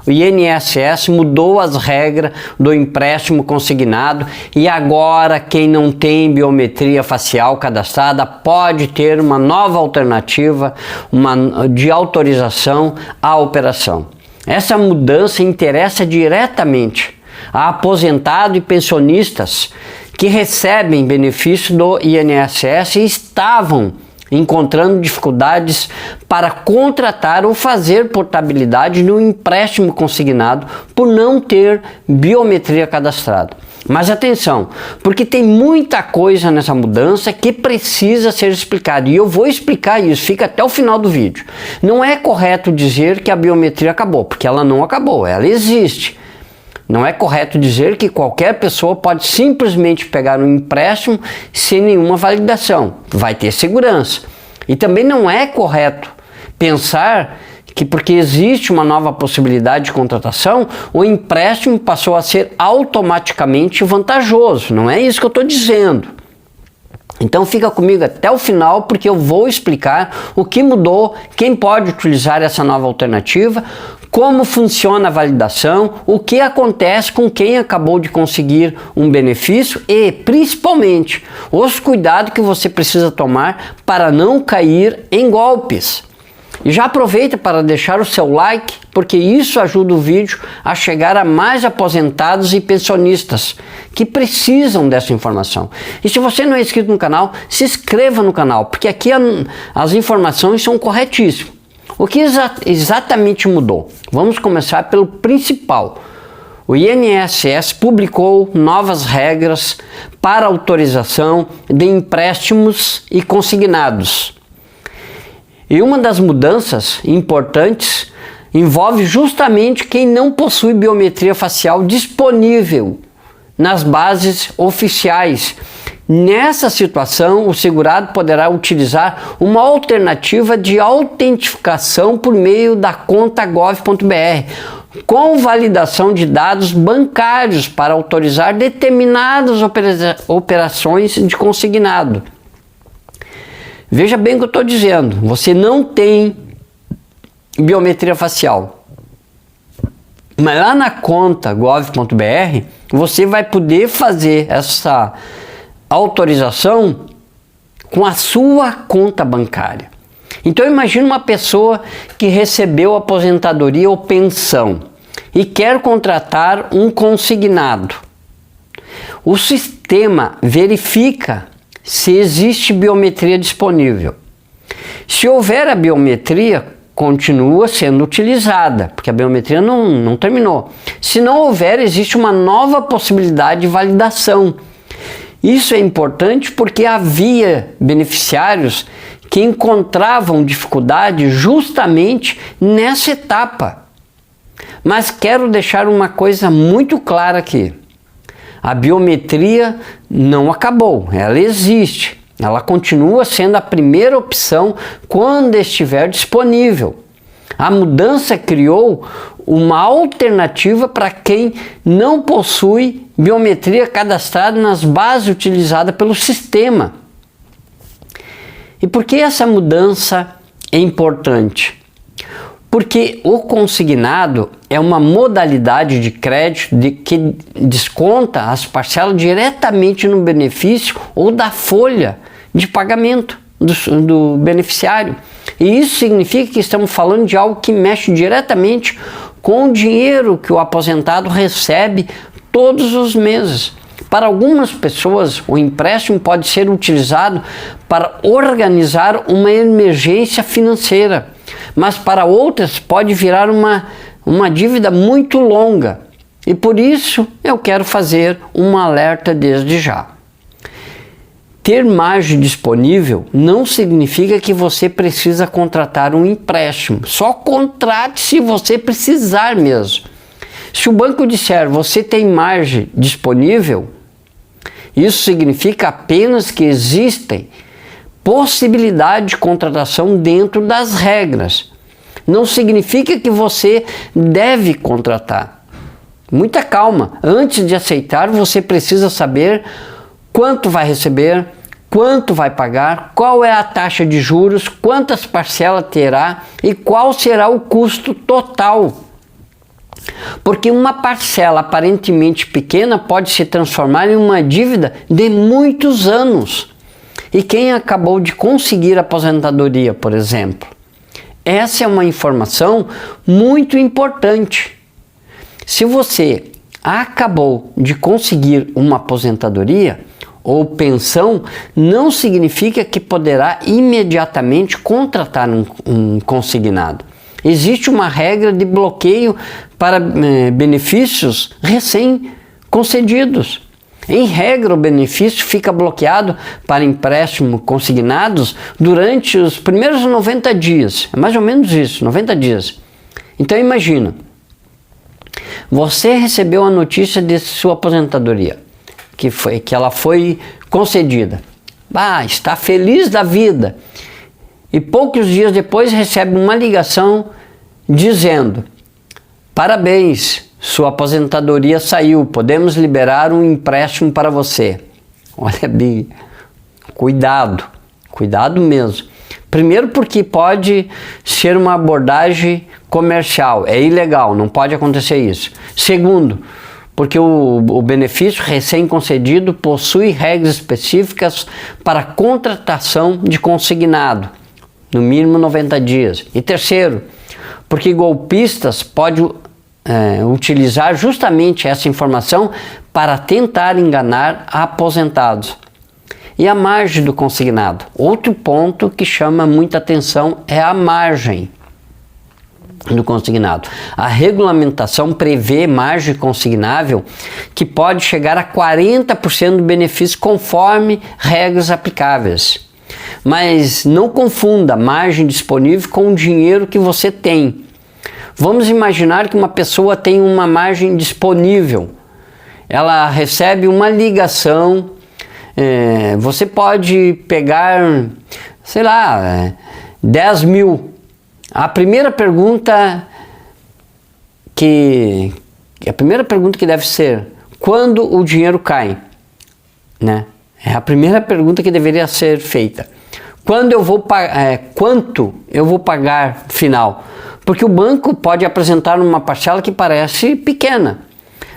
o INSS mudou as regras do empréstimo consignado e agora quem não tem biometria facial cadastrada pode ter uma nova alternativa de autorização à operação. Essa mudança interessa diretamente a aposentados e pensionistas que recebem benefício do INSS e estavam encontrando dificuldades para contratar ou fazer portabilidade no empréstimo consignado por não ter biometria cadastrada. Mas atenção, porque tem muita coisa nessa mudança que precisa ser explicada e eu vou explicar isso, fica até o final do vídeo. Não é correto dizer que a biometria acabou, porque ela não acabou, ela existe. Não é correto dizer que qualquer pessoa pode simplesmente pegar um empréstimo sem nenhuma validação. Vai ter segurança. E também não é correto pensar que porque existe uma nova possibilidade de contratação, o empréstimo passou a ser automaticamente vantajoso. Não é isso que eu estou dizendo. Então fica comigo até o final porque eu vou explicar o que mudou, quem pode utilizar essa nova alternativa, como funciona a validação, o que acontece com quem acabou de conseguir um benefício e, principalmente, os cuidados que você precisa tomar para não cair em golpes. E já aproveita para deixar o seu like, porque isso ajuda o vídeo a chegar a mais aposentados e pensionistas que precisam dessa informação. E se você não é inscrito no canal, se inscreva no canal, porque aqui as informações são corretíssimas. O que exatamente mudou? Vamos começar pelo principal. O INSS publicou novas regras para autorização de empréstimos e consignados. E uma das mudanças importantes envolve justamente quem não possui biometria facial disponível nas bases oficiais. Nessa situação, o segurado poderá utilizar uma alternativa de autentificação por meio da conta gov.br, com validação de dados bancários para autorizar determinadas operações de consignado. Veja bem o que eu estou dizendo, você não tem biometria facial, mas lá na conta gov.br você vai poder fazer essa autorização com a sua conta bancária. Então imagine uma pessoa que recebeu aposentadoria ou pensão e quer contratar um consignado. O sistema verifica se existe biometria disponível. Se houver a biometria, continua sendo utilizada, porque a biometria não terminou. Se não houver, existe uma nova possibilidade de validação. Isso é importante porque havia beneficiários que encontravam dificuldade justamente nessa etapa. Mas quero deixar uma coisa muito clara aqui. A biometria não acabou, ela existe. Ela continua sendo a primeira opção quando estiver disponível. A mudança criou uma alternativa para quem não possui biometria cadastrada nas bases utilizadas pelo sistema. E por que essa mudança é importante? Porque o consignado é uma modalidade de crédito que desconta as parcelas diretamente no benefício ou da folha de pagamento do beneficiário. E isso significa que estamos falando de algo que mexe diretamente com o dinheiro que o aposentado recebe todos os meses. Para algumas pessoas, o empréstimo pode ser utilizado para organizar uma emergência financeira, mas para outras pode virar uma dívida muito longa. E por isso eu quero fazer um alerta desde já. Ter margem disponível não significa que você precisa contratar um empréstimo. Só contrate se você precisar mesmo. Se o banco disser você tem margem disponível, isso significa apenas que existem possibilidade de contratação dentro das regras. Não significa que você deve contratar. Muita calma. Antes de aceitar, você precisa saber quanto vai receber, quanto vai pagar, qual é a taxa de juros, quantas parcelas terá e qual será o custo total. Porque uma parcela aparentemente pequena pode se transformar em uma dívida de muitos anos. E quem acabou de conseguir aposentadoria, por exemplo? Essa é uma informação muito importante. Se você acabou de conseguir uma aposentadoria ou pensão, não significa que poderá imediatamente contratar um consignado. Existe uma regra de bloqueio para benefícios recém-concedidos. Em regra, o benefício fica bloqueado para empréstimo consignados durante os primeiros 90 dias. É mais ou menos isso, 90 dias. Então imagina, você recebeu a notícia de sua aposentadoria, que ela foi concedida. Está feliz da vida. E poucos dias depois recebe uma ligação dizendo: parabéns, sua aposentadoria saiu, podemos liberar um empréstimo para você. Olha bem, cuidado mesmo. Primeiro porque pode ser uma abordagem comercial, é ilegal, não pode acontecer isso. Segundo, porque o benefício recém-concedido possui regras específicas para contratação de consignado, no mínimo 90 dias. E terceiro, porque golpistas podem utilizar justamente essa informação para tentar enganar aposentados. E a margem do consignado? Outro ponto que chama muita atenção é a margem do consignado. A regulamentação prevê margem consignável que pode chegar a 40% do benefício conforme regras aplicáveis. Mas não confunda margem disponível com o dinheiro que você tem. Vamos imaginar que uma pessoa tem uma margem disponível. Ela recebe uma ligação. Você pode pegar, sei lá, 10 mil. A primeira pergunta que deve ser: quando o dinheiro cai? Né? É a primeira pergunta que deveria ser feita. Quanto eu vou pagar final? Porque o banco pode apresentar uma parcela que parece pequena,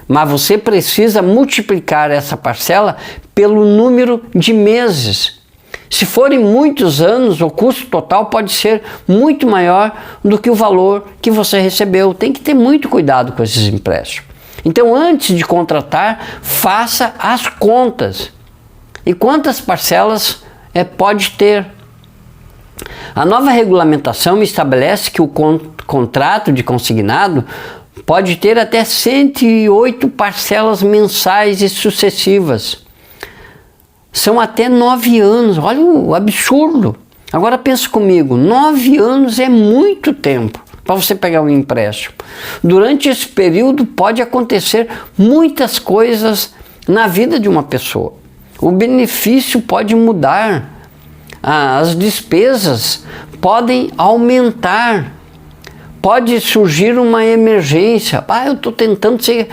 mas você precisa multiplicar essa parcela pelo número de meses. Se forem muitos anos, o custo total pode ser muito maior do que o valor que você recebeu. Tem que ter muito cuidado com esses empréstimos. Então, antes de contratar, faça as contas. E quantas parcelas pode ter? A nova regulamentação estabelece que o contrato de consignado pode ter até 108 parcelas mensais e sucessivas. São até 9 anos, olha o absurdo. Agora pensa comigo, 9 anos é muito tempo para você pegar um empréstimo. Durante esse período pode acontecer muitas coisas na vida de uma pessoa. O benefício pode mudar, as despesas podem aumentar, pode surgir uma emergência. Eu estou tentando ser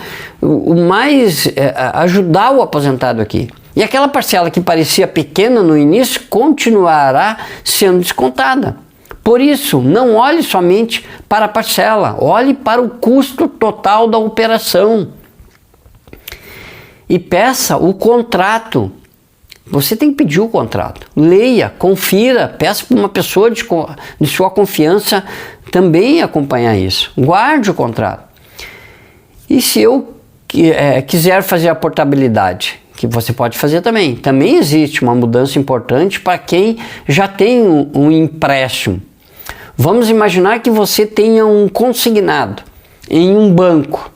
ajudar o aposentado aqui. E aquela parcela que parecia pequena no início continuará sendo descontada. Por isso, não olhe somente para a parcela, olhe para o custo total da operação. E peça o contrato. Você tem que pedir o contrato. Leia, confira, peça para uma pessoa de sua confiança também acompanhar isso. Guarde o contrato. E se eu quiser fazer a portabilidade, que você pode fazer também. Também existe uma mudança importante para quem já tem um empréstimo. Vamos imaginar que você tenha um consignado em um banco,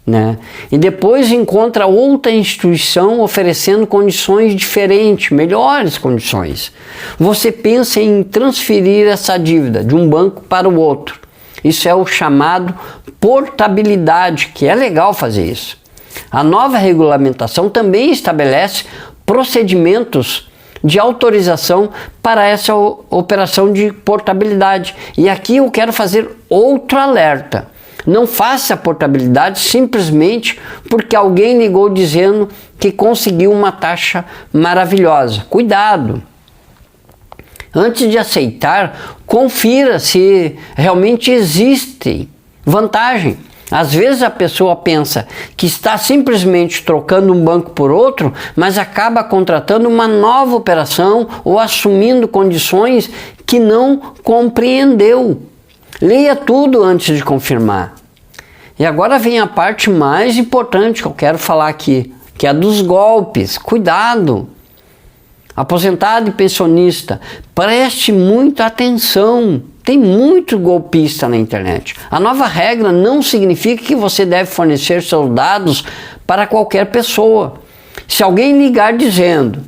né? E depois encontra outra instituição oferecendo condições diferentes, melhores condições. Você pensa em transferir essa dívida de um banco para o outro. Isso é o chamado portabilidade, que é legal fazer isso. A nova regulamentação também estabelece procedimentos de autorização para essa operação de portabilidade. E aqui eu quero fazer outro alerta. Não faça a portabilidade simplesmente porque alguém ligou dizendo que conseguiu uma taxa maravilhosa. Cuidado! Antes de aceitar, confira se realmente existe vantagem. Às vezes a pessoa pensa que está simplesmente trocando um banco por outro, mas acaba contratando uma nova operação ou assumindo condições que não compreendeu. Leia tudo antes de confirmar. E agora vem a parte mais importante que eu quero falar aqui, que é a dos golpes. Cuidado! Aposentado e pensionista, preste muita atenção. Tem muito golpista na internet. A nova regra não significa que você deve fornecer seus dados para qualquer pessoa. Se alguém ligar dizendo,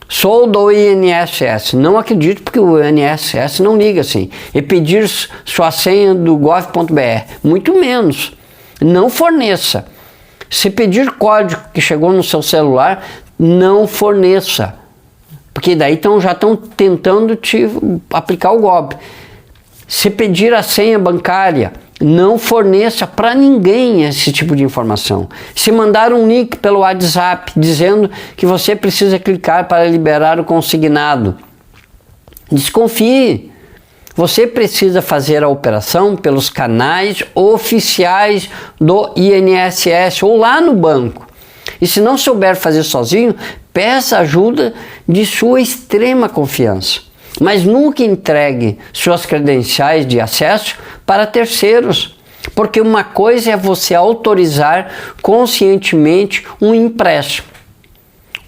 sou do INSS, não acredito porque o INSS não liga assim, e pedir sua senha do gov.br, muito menos. Não forneça. Se pedir código que chegou no seu celular, não forneça. Porque daí já estão tentando te aplicar o golpe. Se pedir a senha bancária, não forneça para ninguém esse tipo de informação. Se mandar um link pelo WhatsApp dizendo que você precisa clicar para liberar o consignado, desconfie. Você precisa fazer a operação pelos canais oficiais do INSS ou lá no banco. E se não souber fazer sozinho, peça ajuda de sua extrema confiança. Mas nunca entregue suas credenciais de acesso para terceiros, porque uma coisa é você autorizar conscientemente um empréstimo.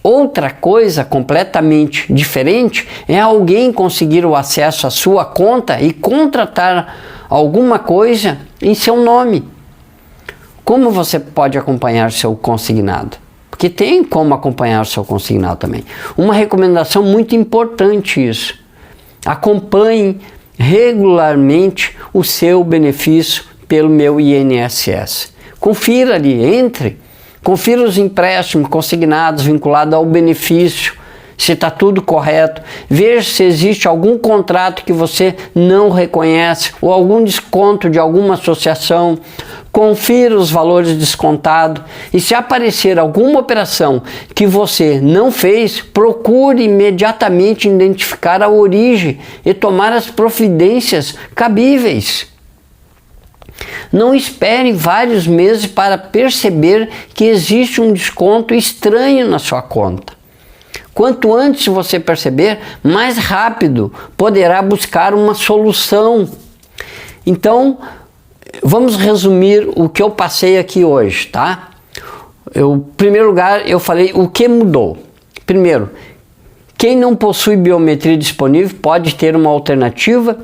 Outra coisa completamente diferente é alguém conseguir o acesso à sua conta e contratar alguma coisa em seu nome. Como você pode acompanhar seu consignado? Porque tem como acompanhar o seu consignado também. Uma recomendação muito importante isso. Acompanhe regularmente o seu benefício pelo meu INSS. Confira ali, confira os empréstimos consignados vinculados ao benefício, se está tudo correto. Veja se existe algum contrato que você não reconhece ou algum desconto de alguma associação. Confira os valores descontados e se aparecer alguma operação que você não fez, procure imediatamente identificar a origem e tomar as providências cabíveis. Não espere vários meses para perceber que existe um desconto estranho na sua conta. Quanto antes você perceber, mais rápido poderá buscar uma solução. Então, vamos resumir o que eu passei aqui hoje, tá? Em primeiro lugar, eu falei o que mudou. Primeiro, quem não possui biometria disponível pode ter uma alternativa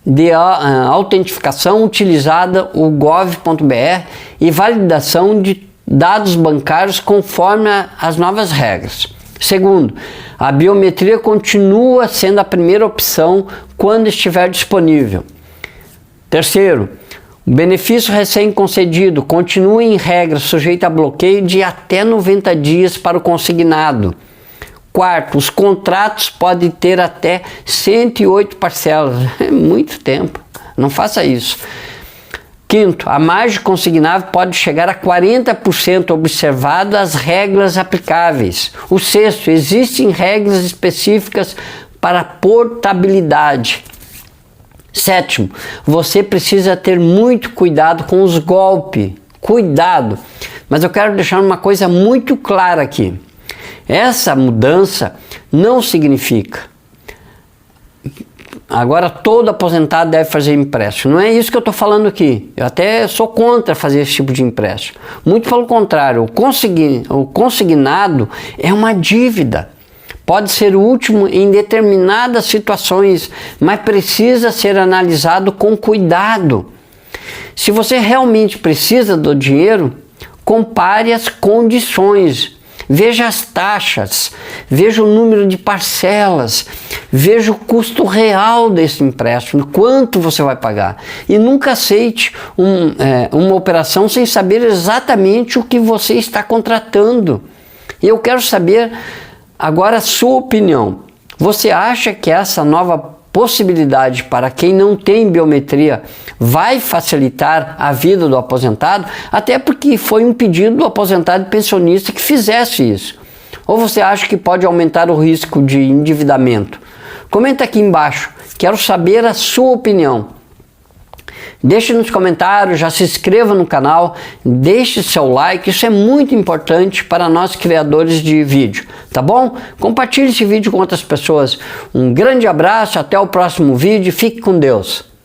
de autentificação utilizada o gov.br e validação de dados bancários conforme as novas regras. Segundo, a biometria continua sendo a primeira opção quando estiver disponível. Terceiro, o benefício recém-concedido continua em regra sujeito a bloqueio de até 90 dias para o consignado. Quarto, os contratos podem ter até 108 parcelas. É muito tempo, não faça isso. Quinto, a margem consignável pode chegar a 40% observado as regras aplicáveis. O sexto, existem regras específicas para portabilidade. Sétimo, você precisa ter muito cuidado com os golpes. Cuidado! Mas eu quero deixar uma coisa muito clara aqui. Essa mudança não significa agora todo aposentado deve fazer empréstimo. Não é isso que eu estou falando aqui. Eu até sou contra fazer esse tipo de empréstimo. Muito pelo contrário, o consignado é uma dívida. Pode ser útil em determinadas situações, mas precisa ser analisado com cuidado. Se você realmente precisa do dinheiro, compare as condições. Veja as taxas, veja o número de parcelas, veja o custo real desse empréstimo, quanto você vai pagar. E nunca aceite uma operação sem saber exatamente o que você está contratando. E eu quero saber agora a sua opinião. Você acha que essa nova possibilidade para quem não tem biometria vai facilitar a vida do aposentado? Até porque foi um pedido do aposentado e pensionista que fizesse isso. Ou você acha que pode aumentar o risco de endividamento? Comenta aqui embaixo, quero saber a sua opinião. Deixe nos comentários, já se inscreva no canal, deixe seu like, isso é muito importante para nós criadores de vídeo, tá bom? Compartilhe esse vídeo com outras pessoas. Um grande abraço, até o próximo vídeo, fique com Deus.